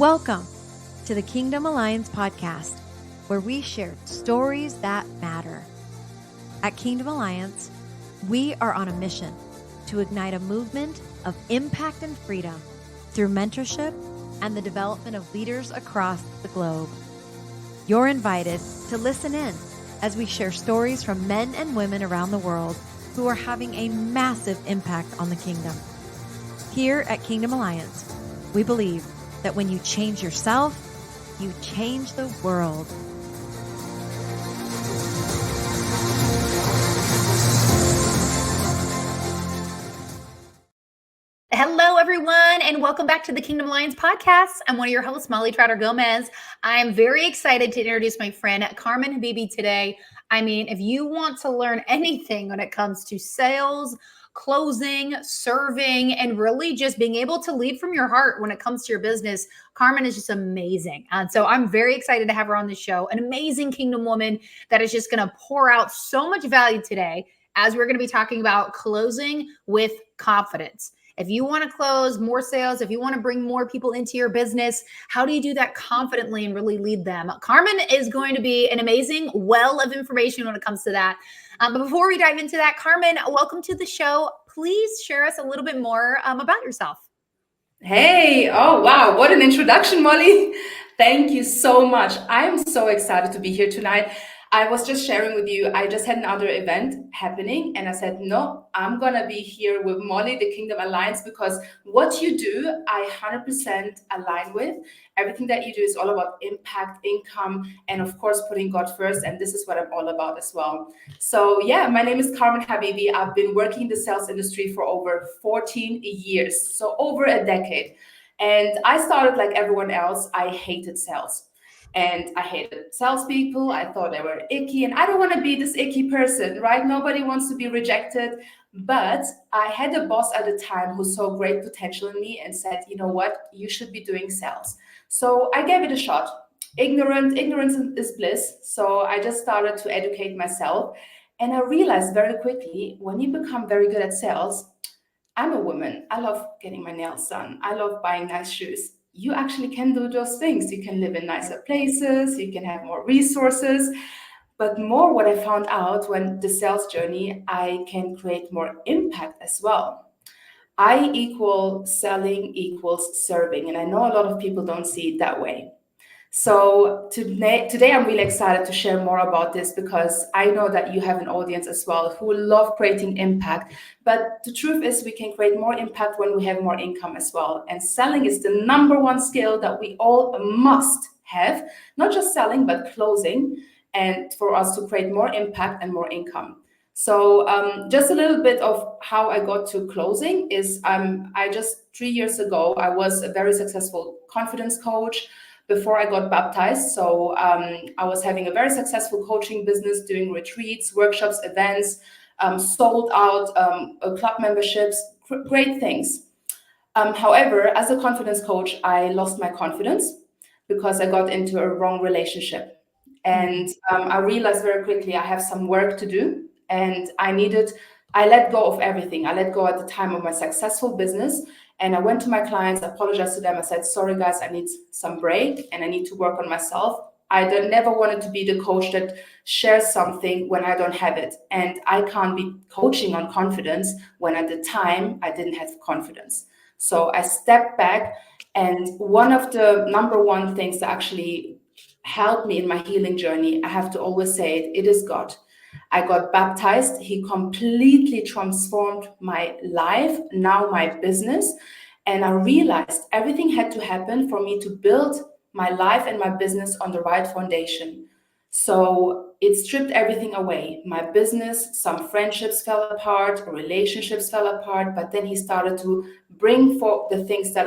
Welcome to the Kingdom Alliance podcast, where we share stories that matter. At Kingdom Alliance, we are on a mission to ignite a movement of impact and freedom through mentorship and the development of leaders across the globe. You're invited to listen in as we share stories from men and women around the world who are having a massive impact on the kingdom. Here at Kingdom Alliance, we believe that when you change yourself, you change the world. Hello, everyone, and welcome back to the Kingdom Alliance podcast. I'm one of your hosts, Molly Trotter Gomez. I'm very excited to introduce my friend, Karmin Habibi, today. I mean, if you want to learn anything when it comes to sales, closing, serving, and really just being able to lead from your heart when it comes to your business, Karmin is just amazing. And so I'm very excited to have her on the show, an amazing kingdom woman that is just going to pour out so much value today as we're going to be talking about closing with confidence. If you want to close more sales, if you want to bring more people into your business, how do you do that confidently and really lead them? Karmin is going to be an amazing well of information when it comes to that. But before we dive into that, Karmin, welcome to the show. Please share us a little bit more about yourself. Hey, oh wow, what an introduction, Molly. Thank you so much. I'm so excited to be here tonight. I was just sharing with you, I just had another event happening and I said, no, I'm going to be here with Molly, the Kingdom Alliance, because what you do, I 100% align with. Everything that you do is all about impact, income, and of course, putting God first. And this is what I'm all about as well. So yeah, my name is Karmin Habibi. I've been working in the sales industry for over 14 years, so over a decade. And I started like everyone else. I hated sales. And I hated salespeople. I thought they were icky, and I don't want to be this icky person, right? Nobody wants to be rejected. But I had a boss at the time who saw great potential in me and said, you know what, you should be doing sales. So I gave it a shot. Ignorance is bliss. So I just started to educate myself. And I realized very quickly, when you become very good at sales, I'm a woman. I love getting my nails done. I love buying nice shoes. You actually can do those things. You can live in nicer places. You can have more resources. But more what I found out when the sales journey, I can create more impact as well. I equal selling equals serving. And I know a lot of people don't see it that way. So today I'm really excited to share more about this because I know that you have an audience as well who love creating impact. But the truth is we can create more impact when we have more income as well. And selling is the number one skill that we all must have, not just selling, but closing, and for us to create more impact and more income. So just a little bit of how I got to closing is I just 3 years ago, I was a very successful confidence coach before I got baptized. So I was having a very successful coaching business, doing retreats, workshops, events, sold out club memberships, great things. However, as a confidence coach, I lost my confidence because I got into a wrong relationship. And I realized very quickly I have some work to do. And I let go of everything. I let go at the time of my successful business. And I went to my clients, apologized to them. I said, sorry, guys, I need some break and I need to work on myself. I never wanted to be the coach that shares something when I don't have it. And I can't be coaching on confidence when at the time I didn't have confidence. So I stepped back. And one of the number one things that actually helped me in my healing journey, I have to always say it is God. I got baptized. He completely transformed my life, now my business. And I realized everything had to happen for me to build my life and my business on the right foundation. So it stripped everything away. My business, some friendships fell apart, relationships fell apart, but then he started to bring forth the things that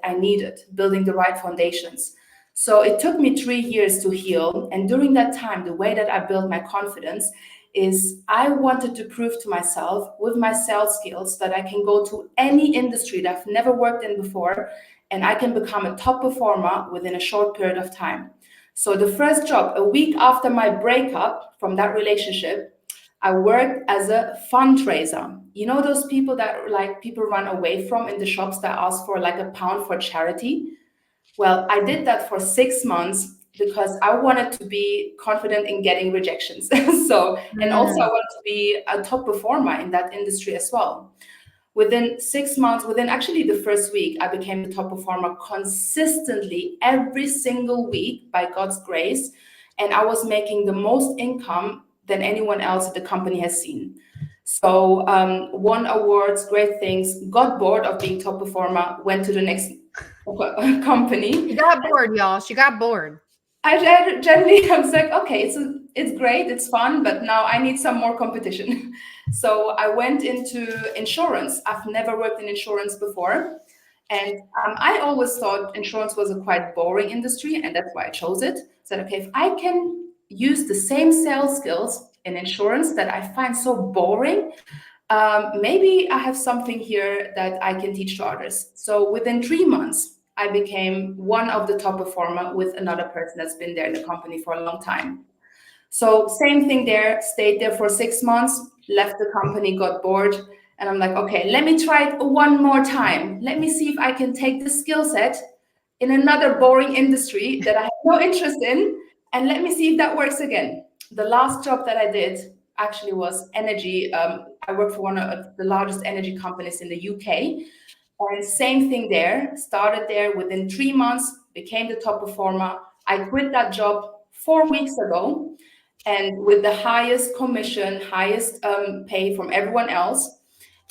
I needed, building the right foundations. So it took me 3 years to heal. And during that time, the way that I built my confidence is I wanted to prove to myself with my sales skills that I can go to any industry that I've never worked in before, and I can become a top performer within a short period of time. So the first job, a week after my breakup from that relationship, I worked as a fundraiser. You know those people that like people run away from in the shops that ask for like £1 for charity? Well, I did that for 6 months because I wanted to be confident in getting rejections. So, and also I Mm. wanted to be a top performer in that industry as well. Within 6 months, within actually the first week, I became the top performer consistently every single week by God's grace. And I was making the most income than anyone else that the company has seen. So won awards, great things, got bored of being top performer, went to the next company. She got bored, y'all. She got bored. Generally, I was like, okay, it's great, it's fun, but now I need some more competition. So I went into insurance. I've never worked in insurance before, and I always thought insurance was a quite boring industry, and that's why I chose it. Said, okay, if I can use the same sales skills in insurance that I find so boring, maybe I have something here that I can teach to others. So within 3 months, I became one of the top performer with another person that's been there in the company for a long time. So same thing there, stayed there for 6 months, left the company, got bored. And I'm like, okay, let me try it one more time. Let me see if I can take this skill set in another boring industry that I have no interest in. And let me see if that works again. The last job that I did actually was energy. I worked for one of the largest energy companies in the UK. And same thing there, started there within 3 months, became the top performer. I quit that job 4 weeks ago and with the highest commission, highest pay from everyone else.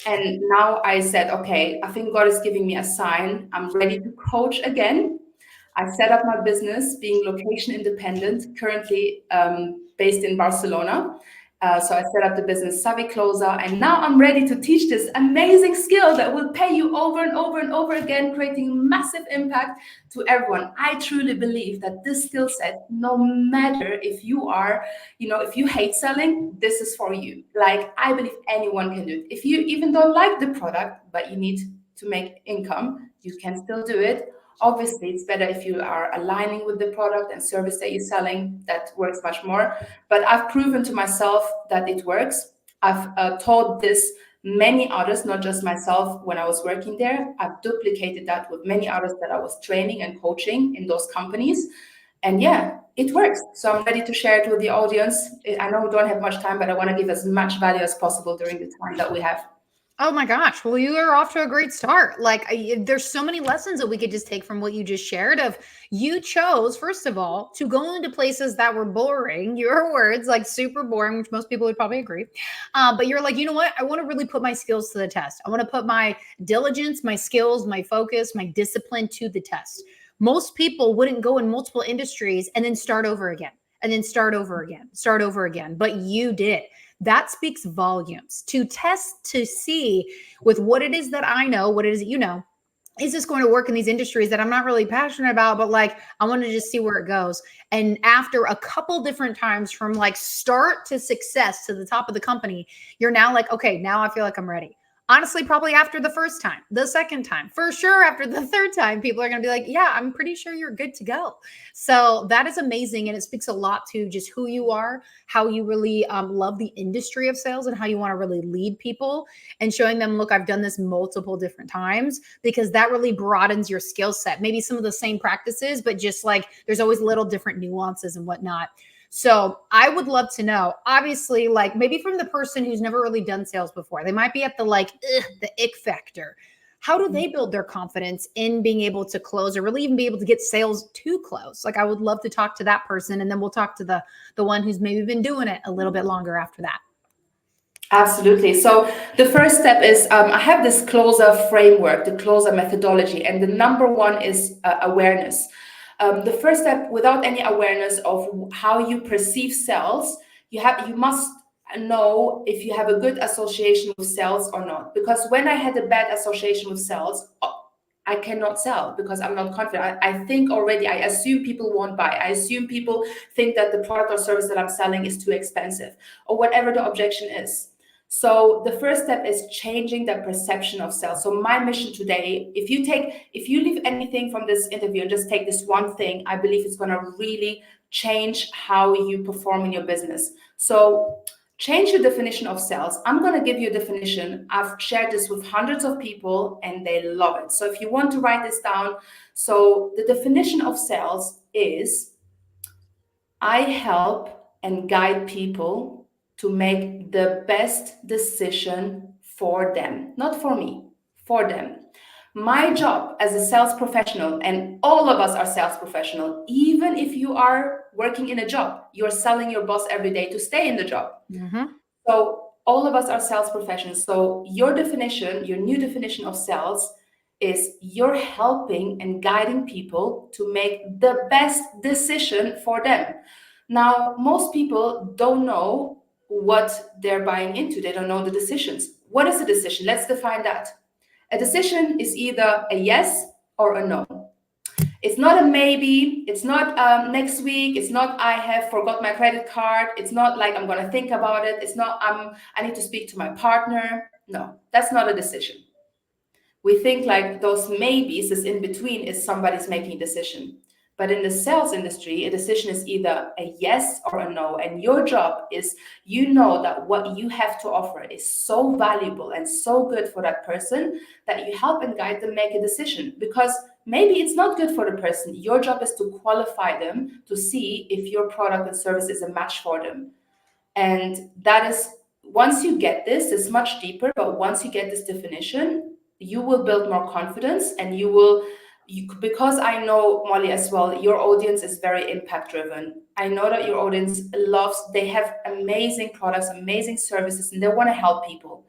And now I said, okay, I think God is giving me a sign. I'm ready to coach again. I set up my business being location independent, currently based in Barcelona. So I set up the business Savvy Closer, and now I'm ready to teach this amazing skill that will pay you over and over and over again, creating massive impact to everyone. I truly believe that this skill set, no matter if you are, if you hate selling, this is for you. Like, I believe anyone can do it. If you even don't like the product, but you need to make income, you can still do it. Obviously, it's better if you are aligning with the product and service that you're selling. That works much more. But I've proven to myself that it works. I've taught this many others, not just myself when I was working there. I've duplicated that with many others that I was training and coaching in those companies. And yeah, it works. So I'm ready to share it with the audience. I know we don't have much time, but I want to give as much value as possible during the time that we have. Oh my gosh. Well, you are off to a great start. Like, there's so many lessons that we could just take from what you just shared. Of you chose, first of all, to go into places that were boring, your words, like super boring, which most people would probably agree. But you're like, you know what? I want to really put my skills to the test. I want to put my diligence, my skills, my focus, my discipline to the test. Most people wouldn't go in multiple industries and then start over again, and then start over again, start over again. But you did. That speaks volumes. To test, to see with what it is that I know, what it is that you know, is this going to work in these industries that I'm not really passionate about, but like I want to just see where it goes. And after a couple different times from like start to success to the top of the company, you're now like, okay, now I feel like I'm ready. Honestly, probably after the first time, the second time, for sure after the third time, people are going to be like, yeah, I'm pretty sure you're good to go. So that is amazing. And it speaks a lot to just who you are, how you really love the industry of sales, and how you want to really lead people, and showing them, look, I've done this multiple different times, because that really broadens your skill set. Maybe some of the same practices, but just like there's always little different nuances and whatnot. So I would love to know, obviously, like maybe from the person who's never really done sales before, they might be at the like, the ick factor. How do they build their confidence in being able to close, or really even be able to get sales to close? Like, I would love to talk to that person, and then we'll talk to the one who's maybe been doing it a little bit longer after that. Absolutely. So the first step is I have this closer framework, the closer methodology, and the number one is awareness. The first step, without any awareness of how you perceive sales, you must know if you have a good association with sales or not. Because when I had a bad association with sales, I cannot sell because I'm not confident. I think already, I assume people won't buy. I assume people think that the product or service that I'm selling is too expensive, or whatever the objection is. So the first step is changing the perception of sales. So my mission today, if you leave anything from this interview and just take this one thing, I believe it's going to really change how you perform in your business. So Change your definition of sales. I'm going to give you a definition. I've shared this with hundreds of people and they love it. So if you want to write this down, so the definition of sales is I help and guide people to make the best decision for them, not for me, for them. My job as a sales professional, and all of us are sales professional, even if you are working in a job, you're selling your boss every day to stay in the job. Mm-hmm. So all of us are sales professionals. So your definition, your new definition of sales is you're helping and guiding people to make the best decision for them. Now, most people don't know what they're buying into. They don't know the decisions. What is a decision? Let's define that. A decision is either a yes or a no. It's not a maybe. It's not next week. It's not I have forgot my credit card. It's not like I'm going to think about it. It's not I need to speak to my partner. No, that's not a decision. We think like those maybes is in between is somebody's making a decision. But in the sales industry, a decision is either a yes or a no. And your job is, you know that what you have to offer is so valuable and so good for that person that you help and guide them make a decision. Because maybe it's not good for the person. Your job is to qualify them to see if your product and service is a match for them. And that is, once you get this, it's much deeper, but once you get this definition, you will build more confidence and because I know, Molly, as well, your audience is very impact driven. I know that your audience they have amazing products, amazing services, and they want to help people.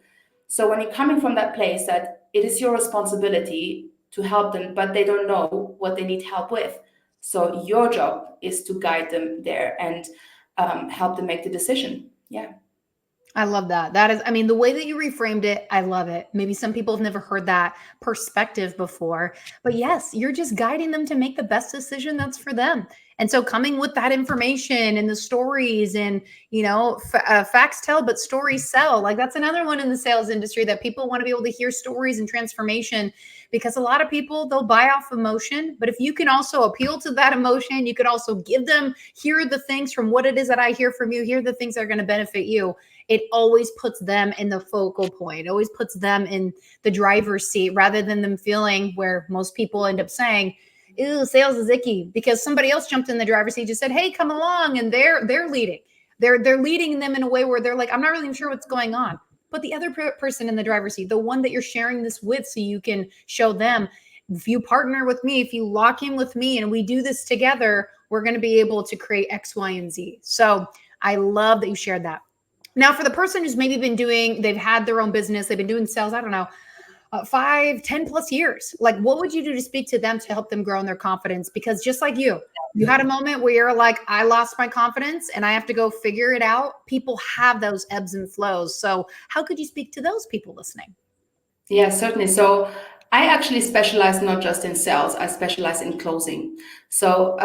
So when you're coming from that place that it is your responsibility to help them, but they don't know what they need help with. So your job is to guide them there and help them make the decision. Yeah. I love that. That is, I mean, the way that you reframed it, I love it. Maybe some people have never heard that perspective before, but yes, you're just guiding them to make the best decision that's for them. And so coming with that information and the stories and, facts tell, but stories sell. Like that's another one in the sales industry that people want to be able to hear stories and transformation, because a lot of people, they'll buy off emotion. But if you can also appeal to that emotion, you could also give them, here are the things from what it is that I hear from you, here are the things that are going to benefit you. It always puts them in the focal point. It always puts them in the driver's seat rather than them feeling where most people end up saying, ew, sales is icky, because somebody else jumped in the driver's seat, just said, hey, come along. And they're leading. They're leading them in a way where they're like, I'm not really sure what's going on. But the other person in the driver's seat, the one that you're sharing this with, so you can show them, if you partner with me, if you lock in with me and we do this together, we're going to be able to create X, Y, and Z. So I love that you shared that. Now, for the person who's maybe they've had their own business, they've been doing sales, I don't know, 5, 10 plus years. Like, what would you do to speak to them to help them grow in their confidence? Because just like you had a moment where you're like, I lost my confidence and I have to go figure it out. People have those ebbs and flows. So how could you speak to those people listening? Yeah, certainly. So I actually specialize not just in sales, I specialize in closing. So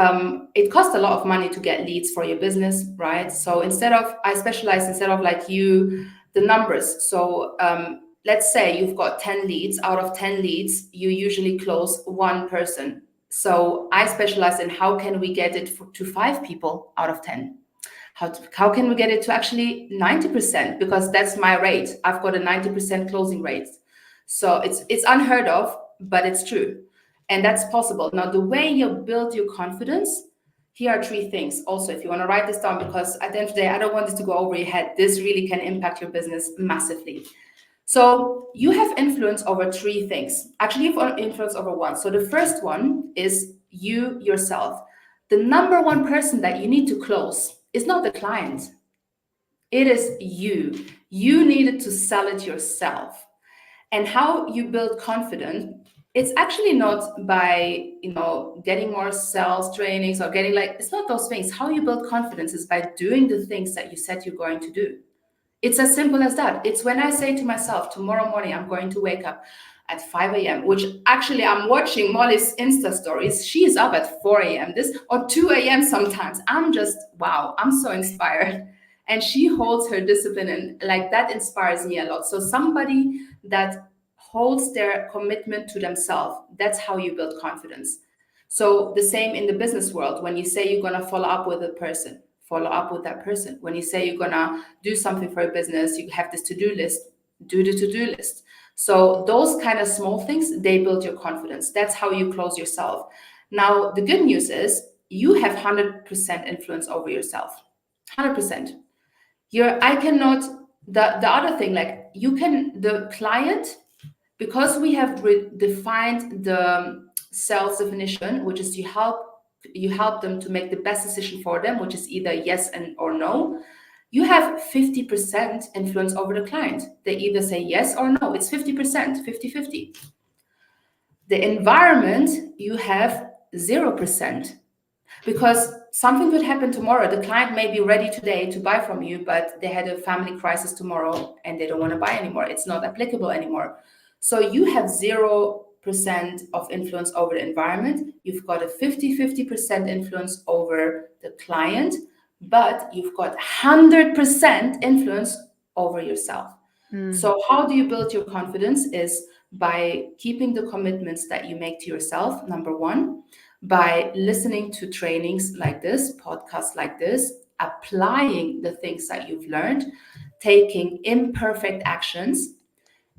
it costs a lot of money to get leads for your business, right? So I specialize instead of like the numbers. So let's say you've got 10 leads. Out of 10 leads, you usually close one person. So I specialize in how can we get it to 5 people out of 10? How can we get it to actually 90%? Because that's my rate. I've got a 90% closing rate. So it's unheard of, but it's true. And that's possible. Now, the way you build your confidence, here are 3 things. Also, if you want to write this down, because at the end of the day, I don't want this to go over your head. This really can impact your business massively. So you have influence over 3 things. Actually, you have influence over 1. So the first one is you yourself. The number 1 person that you need to close is not the client. It is you. You needed to sell it yourself. And how you build confidence, it's actually not by, getting more sales trainings or it's not those things. How you build confidence is by doing the things that you said you're going to do. It's as simple as that. It's when I say to myself, tomorrow morning, I'm going to wake up at 5 a.m., which actually I'm watching Molly's Insta stories. She's up at 4 a.m. or 2 a.m. sometimes. I'm just, wow, I'm so inspired. And she holds her discipline, and like that inspires me a lot. So somebody that holds their commitment to themselves, that's how you build confidence. So the same in the business world, when you say you're going to follow up with a person, follow up with that person. When you say you're gonna do something for a business, you have this to-do list, do the to-do list. So those kind of small things, they build your confidence. That's how you close yourself. Now, the good news is you have 100% influence over yourself. 100%. I cannot, the other thing, like you can, the client, because we have defined the sales definition, which is you help them to make the best decision for them, which is either yes and or no. You have 50% influence over the client. They either say yes or no. It's 50%, 50-50. The environment, you have 0%. Because something could happen tomorrow. The client may be ready today to buy from you, but they had a family crisis tomorrow and they don't want to buy anymore. It's not applicable anymore. So you have 0% of influence over the environment. You've got a 50-50% influence over the client, but you've got 100% influence over yourself. So how do you build your confidence is by keeping the commitments that you make to yourself, number one, by listening to trainings like this, podcasts like this, applying the things that you've learned, taking imperfect actions.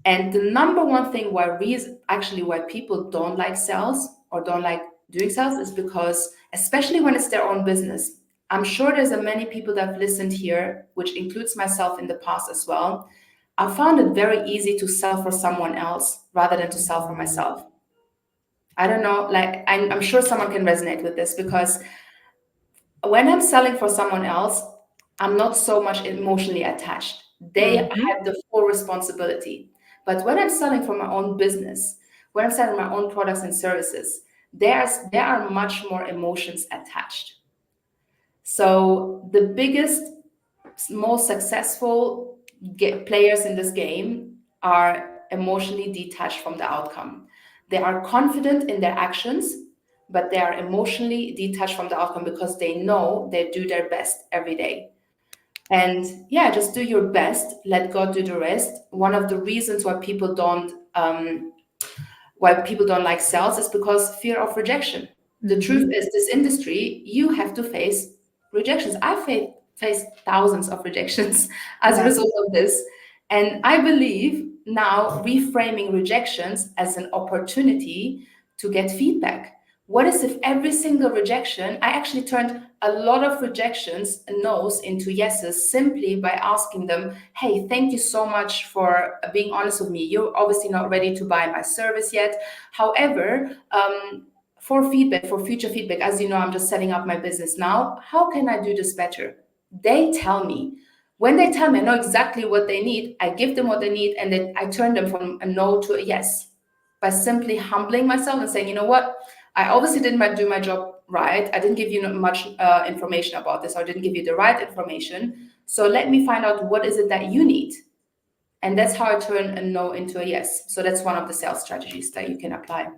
And the number one thing why people don't like sales or don't like doing sales is because, especially when it's their own business, I'm sure there's many people that have listened here, which includes myself in the past as well. I found it very easy to sell for someone else rather than to sell for myself. I don't know, like I'm sure someone can resonate with this, because when I'm selling for someone else, I'm not so much emotionally attached. They have the full responsibility. But when I'm selling for my own business, when I'm selling my own products and services, there are much more emotions attached. So the biggest, most successful players in this game are emotionally detached from the outcome. They are confident in their actions, but they are emotionally detached from the outcome because they know they do their best every day. And yeah, just do your best. Let God do the rest. One of the reasons why people don't like sales is because fear of rejection. The truth is, this industry, you have to face rejections. I faced thousands of rejections as a result of this. And I believe now reframing rejections as an opportunity to get feedback. What is if every single rejection, I actually turned a lot of rejections and no's into yeses simply by asking them, hey, thank you so much for being honest with me. You're obviously not ready to buy my service yet. However, for feedback, for future feedback, as you know, I'm just setting up my business now. How can I do this better? They tell me. When they tell me, I know exactly what they need. I give them what they need, and then I turn them from a no to a yes by simply humbling myself and saying, you know what? I obviously didn't do my job right. I didn't give you much information about this, or I didn't give you the right information. So let me find out what is it that you need. And that's how I turn a no into a yes. So that's one of the sales strategies that you can apply.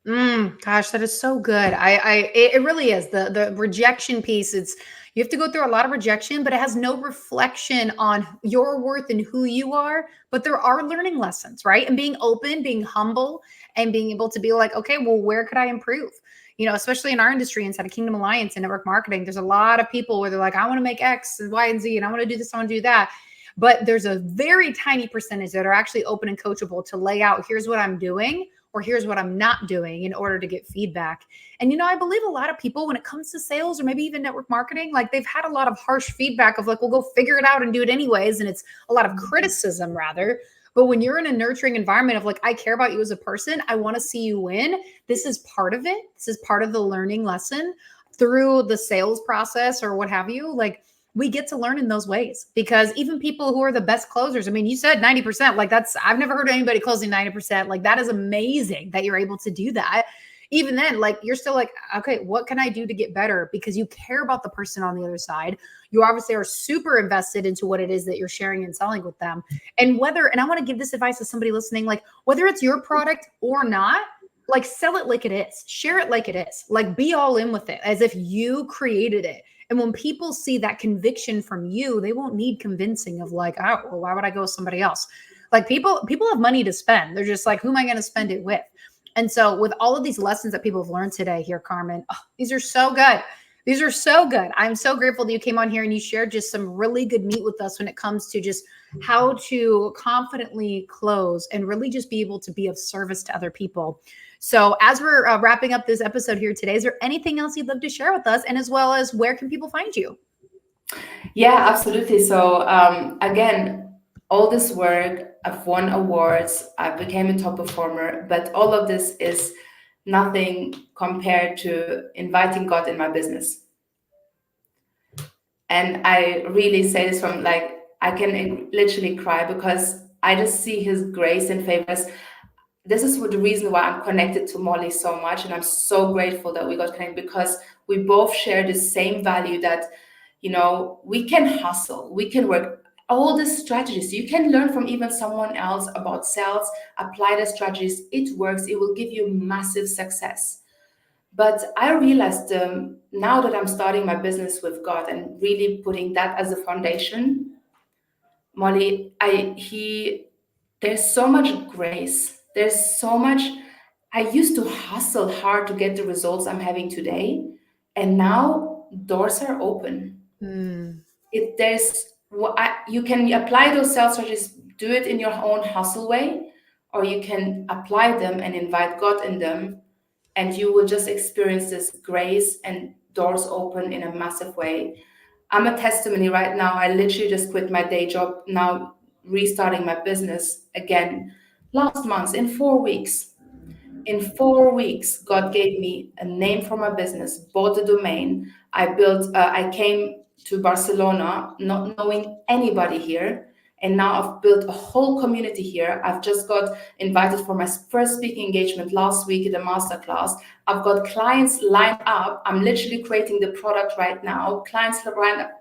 Gosh, that is so good. It really is the rejection piece. You have to go through a lot of rejection, but it has no reflection on your worth and who you are. But there are learning lessons, right? And being open, being humble, and being able to be like, okay, well, where could I improve? Especially in our industry inside of Kingdom Alliance and network marketing, there's a lot of people where they're like, I want to make X and Y and Z, and I want to do this, I want to do that. But there's a very tiny percentage that are actually open and coachable to lay out, here's what I'm doing, or here's what I'm not doing in order to get feedback. And, I believe a lot of people, when it comes to sales or maybe even network marketing, like they've had a lot of harsh feedback of like, well, go figure it out and do it anyways. And it's a lot of criticism rather. But when you're in a nurturing environment of like, I care about you as a person, I want to see you win. This is part of it. This is part of the learning lesson through the sales process or what have you. Like, we get to learn in those ways, because even people who are the best closers, I mean, you said 90%, like I've never heard of anybody closing 90%. Like that is amazing that you're able to do that. Even then, like you're still like, okay, what can I do to get better? Because you care about the person on the other side. You obviously are super invested into what it is that you're sharing and selling with them. And I want to give this advice to somebody listening, like whether it's your product or not, like sell it like it is, share it like it is, like be all in with it as if you created it. And when people see that conviction from you, they won't need convincing of like, oh, well, why would I go with somebody else? Like people have money to spend. They're just like, who am I going to spend it with? And so with all of these lessons that people have learned today here, Karmin, these are so good. These are so good. I'm so grateful that you came on here and you shared just some really good meat with us when it comes to just how to confidently close and really just be able to be of service to other people. So as we're wrapping up this episode here today, is there anything else you'd love to share with us? And as well as where can people find you? Yeah, absolutely. So again, all this work, I've won awards, I became a top performer, but all of this is nothing compared to inviting God in my business. And I really say this from like, I can literally cry because I just see his grace and favors. This is the reason why I'm connected to Molly so much. And I'm so grateful that we got connected because we both share the same value that, we can hustle, we can work all the strategies. You can learn from even someone else about sales, apply the strategies. It works. It will give you massive success. But I realized now that I'm starting my business with God and really putting that as a foundation, Molly, there's so much grace. There's so much. I used to hustle hard to get the results I'm having today, and now doors are open. You can apply those sales strategies, do it in your own hustle way, or you can apply them and invite God in them, and you will just experience this grace and doors open in a massive way. I'm a testimony right now. I literally just quit my day job, now restarting my business again last month in 4 weeks. In 4 weeks, God gave me a name for my business, bought the domain. I came to Barcelona not knowing anybody here. And now I've built a whole community here. I've just got invited for my first speaking engagement last week at a masterclass. I've got clients lined up. I'm literally creating the product right now. Clients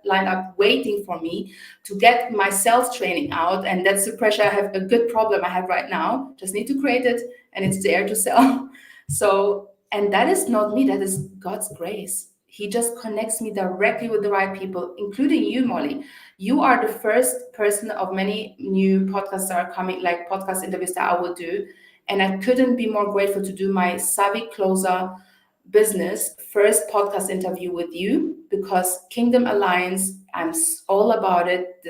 lined up waiting for me to get my sales training out. And that's the pressure I have, a good problem I have right now. Just need to create it and it's there to sell. So, and that is not me, that is God's grace. He just connects me directly with the right people, including you, Molly. You are the first person of many new podcasts that are coming, like podcast interviews that I will do. And I couldn't be more grateful to do my Savvy Closer business first podcast interview with you, because Kingdom Alliance, I'm all about it.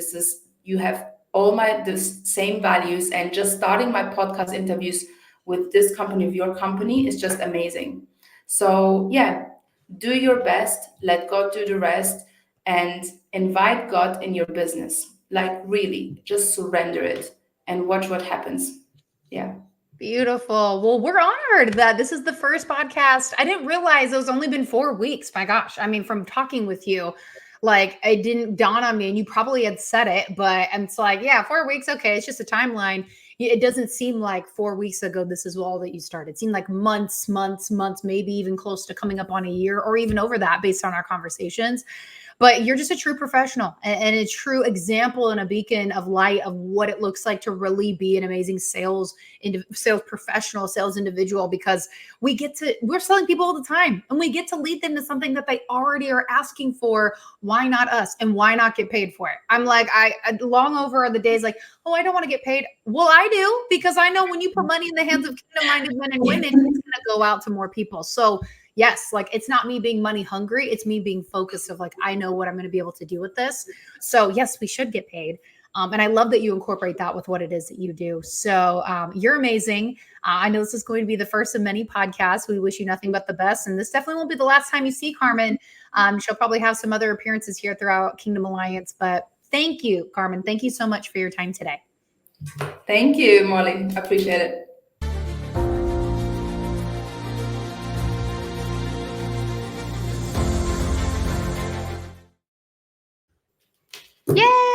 You have all the same values, and just starting my podcast interviews with this company, with your company, is just amazing. So yeah, do your best, let God do the rest, and invite God in your business. Like really, just surrender it and watch what happens. Yeah. Beautiful. Well, we're honored that this is the first podcast. I didn't realize it was only been 4 weeks. My gosh. I mean, from talking with you, like it didn't dawn on me, and you probably had said it, but it's like, yeah, 4 weeks. Okay. It's just a timeline. It doesn't seem like 4 weeks ago, this is all that you started. It seemed like months, maybe even close to coming up on a year or even over that based on our conversations. But you're just a true professional and a true example and a beacon of light of what it looks like to really be an amazing sales professional, sales individual, because we're selling people all the time and we get to lead them to something that they already are asking for. Why not us? And why not get paid for it? I'm like, I long over the days like, oh, I don't want to get paid. Well, I do, because I know when you put money in the hands of kingdom-minded men and women, it's going to go out to more people. So yes, like it's not me being money hungry. It's me being focused of like, I know what I'm going to be able to do with this. So yes, we should get paid. And I love that you incorporate that with what it is that you do. So you're amazing. I know this is going to be the first of many podcasts. We wish you nothing but the best. And this definitely won't be the last time you see Karmin. She'll probably have some other appearances here throughout Kingdom Alliance. But thank you, Karmin. Thank you so much for your time today. Thank you, Molly. I appreciate it. Yay!